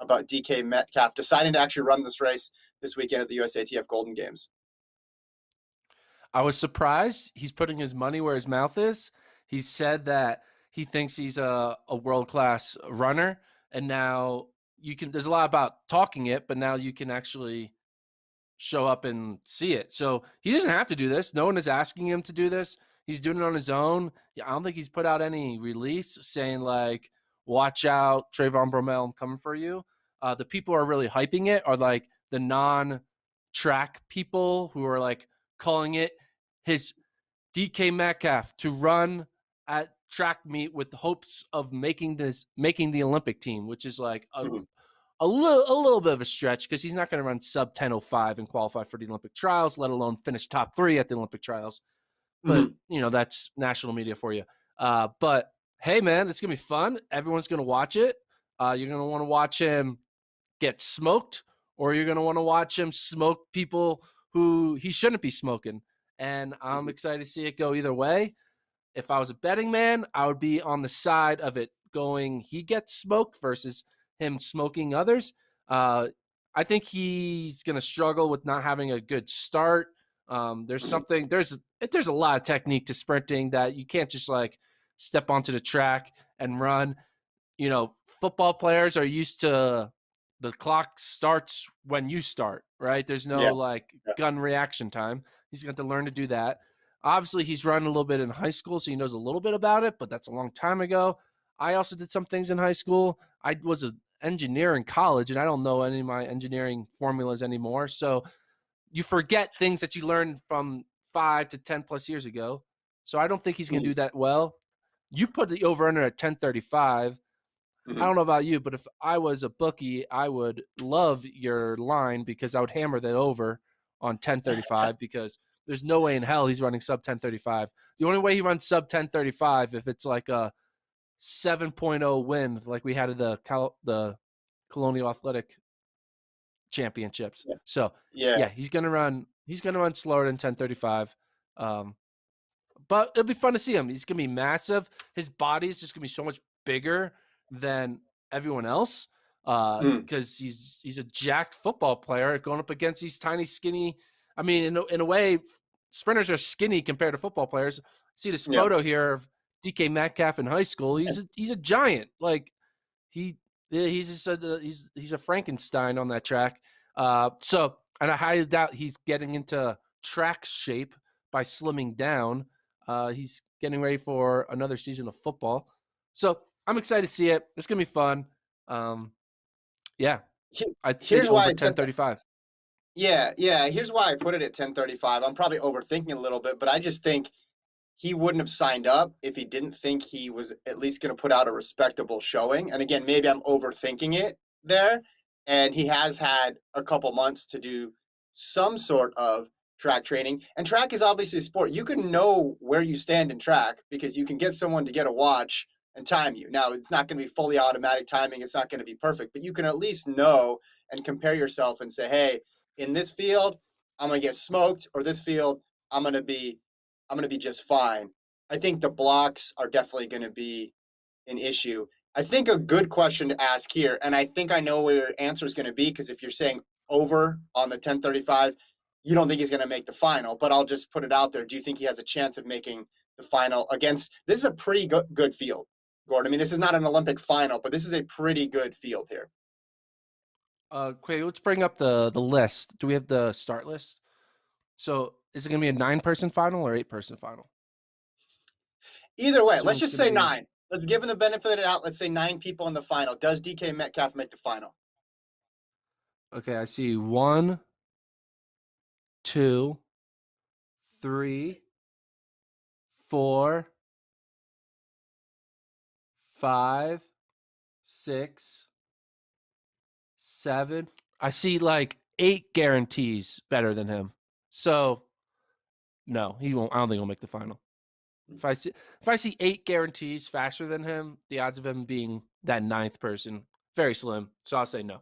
about DK Metcalf deciding to actually run this race this weekend at the USATf Golden Games? I was surprised. He's putting his money where his mouth is. He said that he thinks he's a world-class runner, and now there's a lot about talking it, but now you can actually show up and see it. So he doesn't have to do this. No one is asking him to do this. He's doing it on his own. I don't think he's put out any release saying like, watch out, Trayvon Bromell, I'm coming for you. The people who are really hyping it are like the non-track people who are like calling it his DK Metcalf to run at track meet with the hopes of making the Olympic team, which is like a little bit of a stretch because he's not going to run sub 10:05 and qualify for the Olympic trials, let alone finish top 3 at the Olympic trials. But that's national media for you. But hey, man, it's gonna be fun. Everyone's gonna watch it. You're gonna want to watch him get smoked, or you're gonna want to watch him smoke people who he shouldn't be smoking. And I'm excited to see it go either way. If I was a betting man, I would be on the side of it going he gets smoked versus him smoking others. I think he's going to struggle with not having a good start. There's a lot of technique to sprinting that you can't just like step onto the track and run. Football players are used to the clock starts when you start, right? There's no gun reaction time. He's going to learn to do that. Obviously, he's run a little bit in high school, so he knows a little bit about it, but that's a long time ago. I also did some things in high school. I was an engineer in college, and I don't know any of my engineering formulas anymore. So you forget things that you learned from 5 to 10 plus years ago. So I don't think he's going to do that well. You put the over-under at 10:35. I don't know about you, but if I was a bookie, I would love your line because I would hammer that over on 10:35 because there's no way in hell he's running sub 10:35. The only way he runs sub 10:35 if it's like a 7.0 win like we had at the Colonial Athletic Championships. Yeah. So he's gonna run slower than 10:35. But it'll be fun to see him. He's gonna be massive. His body is just gonna be so much bigger than everyone else because he's a jacked football player going up against these tiny, skinny. I mean, in a way, sprinters are skinny compared to football players. See this photo here of DK Metcalf in high school. He's a giant. Like he's a Frankenstein on that track. And I highly doubt he's getting into track shape by slimming down. He's getting ready for another season of football. So I'm excited to see it. It's gonna be fun. I'd say over 10:35. Yeah. Here's why I put it at 10:35. I'm probably overthinking it a little bit, but I just think he wouldn't have signed up if he didn't think he was at least going to put out a respectable showing. And again, maybe I'm overthinking it there. And he has had a couple months to do some sort of track training. And track is obviously a sport. You can know where you stand in track because you can get someone to get a watch and time you. Now, it's not going to be fully automatic timing. It's not going to be perfect, but you can at least know and compare yourself and say, hey, in this field, I'm going to get smoked, or this field, I'm going to be just fine. I think the blocks are definitely going to be an issue. I think a good question to ask here, and I think I know where your answer is going to be, because if you're saying over on the 10:35, you don't think he's going to make the final, but I'll just put it out there. Do you think he has a chance of making the final against – this is a pretty good field, Gordon. I mean, this is not an Olympic final, but this is a pretty good field here. Quay, let's bring up the list. Do we have the start list? So is it going to be a 9-person final or 8-person final? Either way, let's just say 9. Let's give him the benefit of the doubt. Let's say 9 people in the final. Does DK Metcalf make the final? Okay, I see 1, 2, 3, 4, 5, 6, 7. I see like 8 guarantees better than him. So no, he won't. I don't think he'll make the final. If I see 8 guarantees faster than him, the odds of him being that 9th person very slim. So I'll say no.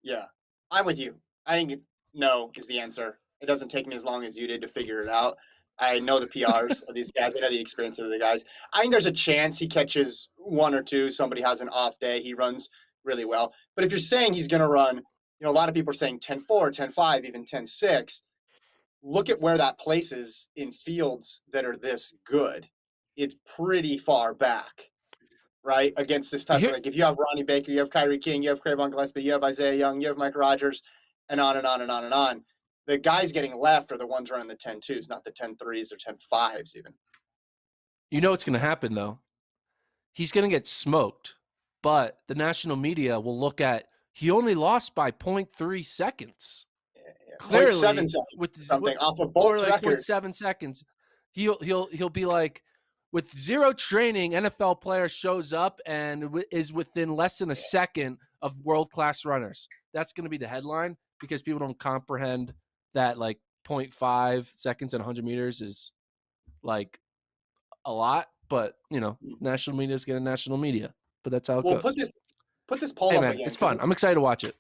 Yeah, I'm with you. I think no is the answer. It doesn't take me as long as you did to figure it out. I know the PRs of these guys. I know the experience of the guys. I think there's a chance he catches 1 or 2. Somebody has an off day. He runs really well. But if you're saying he's going to run, a lot of people are saying 10.4, 10.5, even 10.6. Look at where that places in fields that are this good. It's pretty far back, right? Against this type of, Here, like, if you have Ronnie Baker, you have Kyrie King, you have Cravon Gillespie, you have Isaiah Young, you have Mike Rogers, and on and on and on and on. The guys getting left are the ones running the 10.2s, not the 10.3s or 10.5s even. you know what's going to happen, though? He's going to get smoked, but the national media will look at he only lost by 0.3 seconds. Yeah. 0.7 Clearly, seconds, with something off of or Bolt's like record. 0.7 seconds, he'll be like, with zero training, NFL player shows up and is within less than a second of world-class runners. That's going to be the headline because people don't comprehend that like 0.5 seconds and 100 meters is like a lot, but national media is getting national media, but that's how it Well, goes. put this poll Hey up man, again it's because fun. I'm excited to watch it.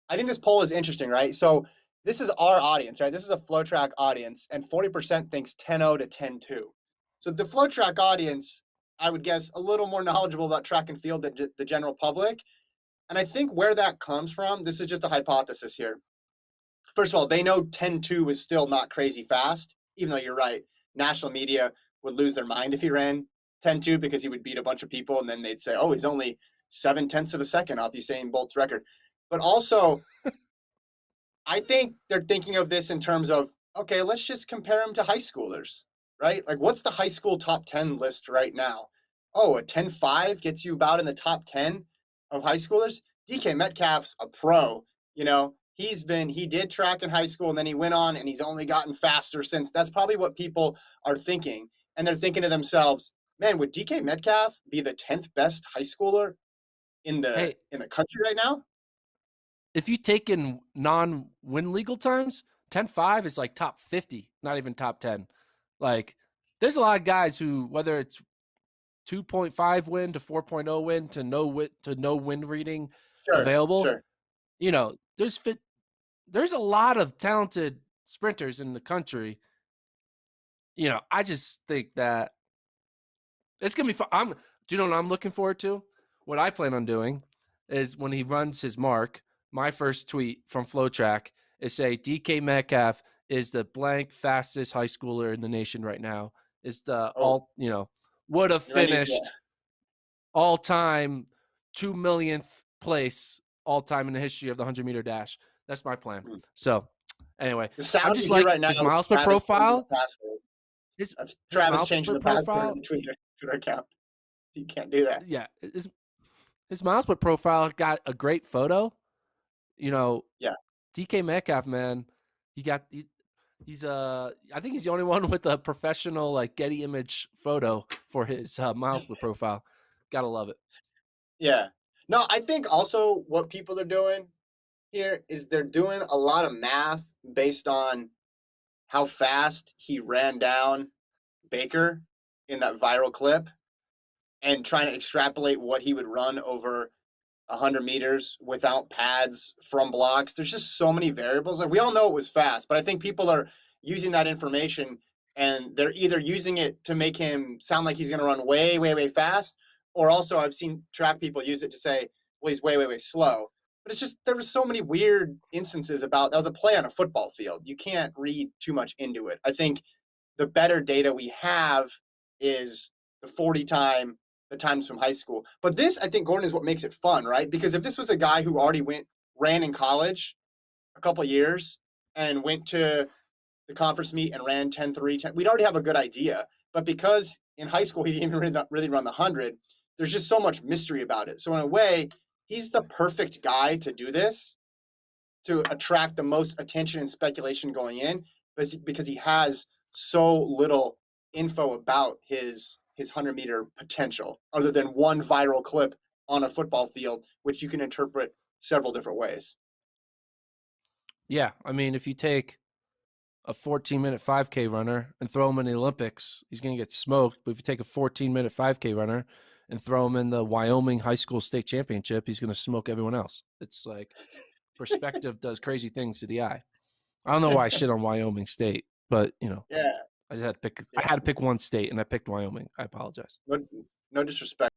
I think this poll is interesting, right? So this is our audience, right? This is a FloTrack audience, and 40% thinks 10.0 to 10.2. So the FloTrack audience, I would guess, a little more knowledgeable about track and field than the general public. And I think where that comes from, this is just a hypothesis here. First of all, they know 10.2 is still not crazy fast, even though you're right. National media would lose their mind if he ran 10.2 because he would beat a bunch of people, and then they'd say, oh, he's only 0.7 of a second off Usain Bolt's record. But also, I think they're thinking of this in terms of, okay, let's just compare him to high schoolers, right? Like, what's the high school top 10 list right now? Oh, a 10.5 gets you about in the top 10 of high schoolers. DK Metcalf's a pro. He did track in high school and then he went on and he's only gotten faster since. That's probably what people are thinking. And they're thinking to themselves, man, would DK Metcalf be the 10th best high schooler in the Hey, country right now? if you take in non-win legal times, 10.5 is like top 50, not even top 10. Like, there's a lot of guys who, whether it's 2.5 win to 4.0 win to no win reading Sure, available, sure. there's a lot of talented sprinters in the country. I just think that it's gonna be fun. Do you know what I'm looking forward to? What I plan on doing is when he runs his mark, my first tweet from FloTrack is say DK Metcalf is the blank fastest high schooler in the nation right now. It's the Oh, would have I need finished all time 2 millionth place all time in the history of the 100-meter dash. That's my plan. to. So anyway, The I'm sound you just hear like right now his is miles per Travis changing the profile. password. His That's his Travis miles changing per the password of profile. the Twitter account. You can't do that. Yeah, his miles per profile got a great photo. Yeah. DK Metcalf, man, he's I think he's the only one with a professional like Getty image photo for his miles per profile. Gotta love it. Yeah. No, I think also what people are doing here is they're doing a lot of math based on how fast he ran down Baker in that viral clip and trying to extrapolate what he would run over 100 meters without pads from blocks. There's just so many variables. Like, we all know it was fast, but I think people are using that information and they're either using it to make him sound like he's going to run way, way, way fast, or also I've seen track people use it to say, well, he's way, way, way slow. But it's just, there were so many weird instances about that was a play on a football field. You can't read too much into it. I think the better data we have is the 40 time, the times from high school. But this, I think, Gordon, is what makes it fun, right? Because if this was a guy who already ran in college a couple of years and went to the conference meet and ran 10.3, 10, we'd already have a good idea. But because in high school he didn't even really run the 100, there's just so much mystery about it. So in a way, he's the perfect guy to do this, to attract the most attention and speculation going in, because he has so little info about his 100-meter potential other than one viral clip on a football field, which you can interpret several different ways. Yeah, I mean, if you take a 14-minute 5K runner and throw him in the Olympics, he's going to get smoked. But if you take a 14-minute 5K runner and throw him in the Wyoming high school state championship, he's going to smoke everyone else. It's like perspective does crazy things to the eye. I don't know why I shit on Wyoming State, but Yeah. I just had to pick. I had to pick one state, and I picked Wyoming. I apologize. No disrespect.